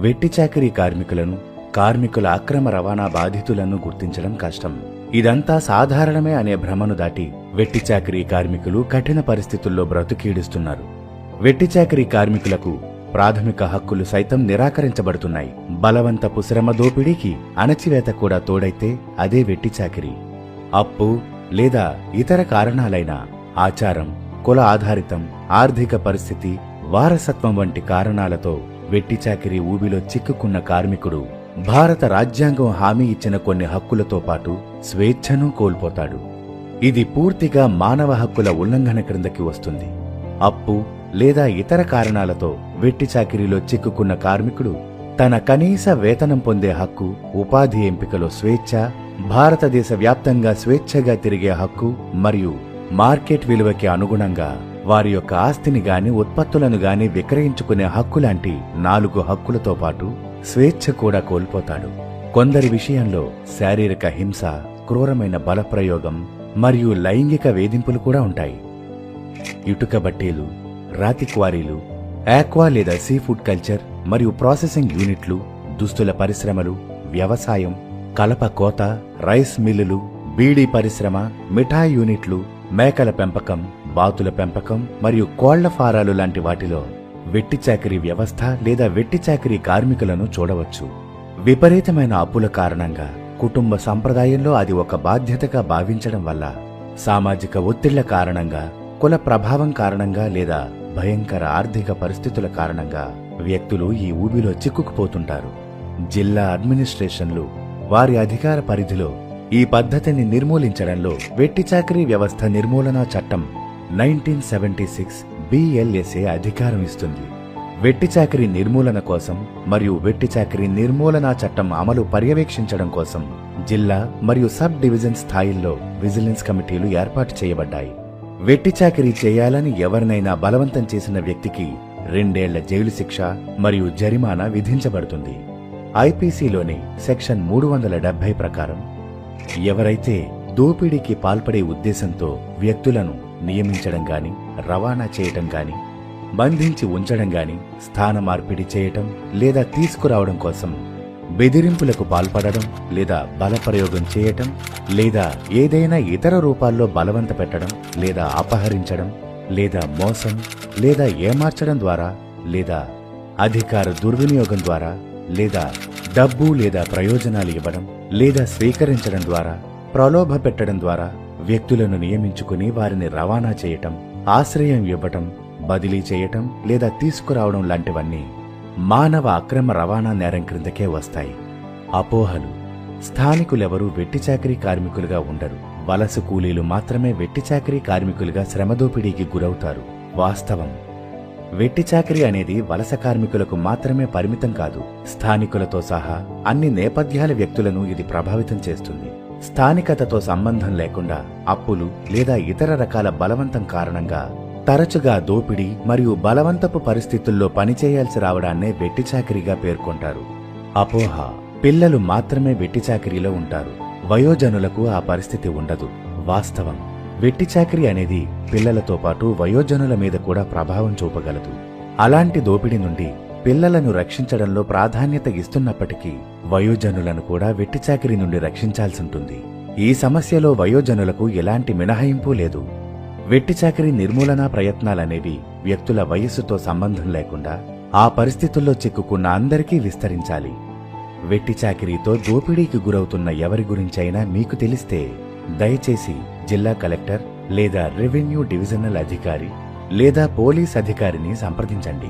వెట్టిచాకిరీ కార్మికులను, కార్మికుల అక్రమ రవాణా బాధితులను గుర్తించడం కష్టం. ఇదంతా సాధారణమే అనే భ్రమను దాటి వెట్టిచాకిరీ కార్మికులు కఠిన పరిస్థితుల్లో బ్రతుకీడుస్తున్నారు. వెట్టిచాకిరీ కార్మికులకు ప్రాథమిక హక్కులు సైతం నిరాకరించబడుతున్నాయి. బలవంతపు శ్రమ దోపిడీకి అణచివేత కూడా తోడైతే అదే వెట్టిచాకిరీ. అప్పు లేదా ఇతర కారణాలైన ఆచారం, కుల ఆధారితం, ఆర్థిక పరిస్థితి, వారసత్వం వంటి కారణాలతో వెట్టిచాకిరీ ఊబిలో చిక్కుకున్న కార్మికుడు భారత రాజ్యాంగం హామీ ఇచ్చిన కొన్ని హక్కులతో పాటు స్వేచ్ఛను కోల్పోతాడు. ఇది పూర్తిగా మానవ హక్కుల ఉల్లంఘన క్రిందకి వస్తుంది. అప్పు లేదా ఇతర కారణాలతో వెట్టిచాకిరీలో చిక్కుకున్న కార్మికుడు తన కనీస వేతనం పొందే హక్కు, ఉపాధి ఎంపికలో స్వేచ్ఛ, భారతదేశ వ్యాప్తంగా స్వేచ్ఛగా తిరిగే హక్కు మరియు మార్కెట్ విలువకి అనుగుణంగా వారి యొక్క ఆస్తిని గాని ఉత్పత్తులను గాని విక్రయించుకునే హక్కు లాంటి 4 హక్కులతో పాటు స్వేచ్ఛ కూడా కోల్పోతాడు. కొందరి విషయంలో శారీరక హింస, క్రూరమైన బలప్రయోగం మరియు లైంగిక వేధింపులు కూడా ఉంటాయి. ఇటుక బట్టీలు, రాతి క్వారీలు, ఆక్వా లేదా సీ ఫుడ్ కల్చర్ మరియు ప్రాసెసింగ్ యూనిట్లు, దుస్తుల పరిశ్రమలు, వ్యవసాయం, కలప కోత, రైస్ మిల్లులు, బీడీ పరిశ్రమ, మిఠాయి యూనిట్లు, మేకల పెంపకం, బాతుల పెంపకం మరియు కోళ్ల ఫారాలు లాంటి వాటిలో వెట్టిచాకిరీ వ్యవస్థ లేదా వెట్టిచాకిరీ కార్మికులను చూడవచ్చు. విపరీతమైన అప్పుల కారణంగా కుటుంబ సంప్రదాయంలో అది ఒక బాధ్యతగా భావించడం వల్ల, సామాజిక ఒత్తిళ్ల కారణంగా, కుల ప్రభావం కారణంగా లేదా భయంకర ఆర్థిక పరిస్థితుల కారణంగా వ్యక్తులు ఈ ఊబిలో చిక్కుకుపోతుంటారు. జిల్లా అడ్మినిస్ట్రేషన్లు వారి అధికార పరిధిలో ఈ పద్ధతిని నిర్మూలించడంలో వెట్టిచాకిరీ వ్యవస్థ నిర్మూలనా చట్టం 1976 BLSA అధికారం ఇస్తుంది. వెట్టిచాకిరీ నిర్మూలన కోసం మరియు వెట్టిచాకిరీ నిర్మూలనా చట్టం అమలు పర్యవేక్షించడం కోసం జిల్లా మరియు సబ్ డివిజన్ స్థాయిల్లో విజిలెన్స్ కమిటీలు ఏర్పాటు చేయబడ్డాయి. వెట్టిచాకిరీ చేయాలని ఎవరినైనా బలవంతం చేసిన వ్యక్తికి 2 ఏళ్ల జైలు శిక్ష మరియు జరిమానా విధించబడుతుంది. ఐపీసీలోని సెక్షన్ 370 ప్రకారం ఎవరైతే దోపిడీకి పాల్పడే ఉద్దేశంతో వ్యక్తులను నియమించడం గాని, రవాణా చేయటం గాని, బంధించి ఉంచడం గాని, స్థాన మార్పిడి చేయటం లేదా తీసుకురావడం కోసం బెదిరింపులకు పాల్పడడం లేదా బలప్రయోగం చేయటం లేదా ఏదైనా ఇతర రూపాల్లో బలవంత పెట్టడం లేదా అపహరించడం లేదా మోసం లేదా ఏమార్చడం ద్వారా లేదా అధికార దుర్వినియోగం ద్వారా లేదా డబ్బు లేదా ప్రయోజనాలు ఇవ్వడం లేదా స్వీకరించడం ద్వారా, ప్రలోభ పెట్టడం ద్వారా వ్యక్తులను నియమించుకుని వారిని రవాణా చేయటం, ఆశ్రయం ఇవ్వటం, బదిలీ చేయటం లేదా తీసుకురావడం లాంటివన్నీ మానవ అక్రమ రవాణా నేరం క్రిందకే వస్తాయి. అపోహలు. స్థానికులెవరూ వెట్టిచాకిరీ కార్మికులుగా ఉండరు. వలస కూలీలు మాత్రమే వెట్టిచాకిరీ కార్మికులుగా శ్రమదోపిడీకి గురవుతారు. వాస్తవం. వెట్టిచాకిరీ అనేది వలస కార్మికులకు మాత్రమే పరిమితం కాదు. స్థానికులతో సహా అన్ని నేపథ్యాల వ్యక్తులను ఇది ప్రభావితం చేస్తుంది. స్థానికతతో సంబంధం లేకుండా అప్పులు లేదా ఇతర రకాల బలవంతం కారణంగా తరచుగా దోపిడీ మరియు బలవంతపు పరిస్థితుల్లో పనిచేయాల్సి రావడాన్నే వెట్టిచాకిరీగా పేర్కొంటారు. అపోహ. పిల్లలు మాత్రమే వెట్టిచాకిరీలో ఉంటారు. వయోజనులకు ఆ పరిస్థితి ఉండదు. వాస్తవం. వెట్టిచాకిరీ అనేది పిల్లలతో పాటు వయోజనుల మీద కూడా ప్రభావం చూపగలదు. అలాంటి దోపిడీ నుండి పిల్లలను రక్షించడంలో ప్రాధాన్యత ఇస్తున్నప్పటికీ వయోజనులను కూడా వెట్టిచాకిరీ నుండి రక్షించాల్సింటుంది. ఈ సమస్యలో వయోజనులకు ఎలాంటి మినహాయింపు లేదు. వెట్టిచాకిరీ నిర్మూలనా ప్రయత్నాలనేవి వ్యక్తుల వయస్సుతో సంబంధం లేకుండా ఆ పరిస్థితుల్లో చిక్కుకున్న అందరికీ విస్తరించాలి. వెట్టిచాకిరీతో దోపిడీకి గురవుతున్న ఎవరి గురించైనా మీకు తెలిస్తే దయచేసి జిల్లా కలెక్టర్ లేదా రెవెన్యూ డివిజనల్ అధికారి లేదా పోలీస్ అధికారిని సంప్రదించండి.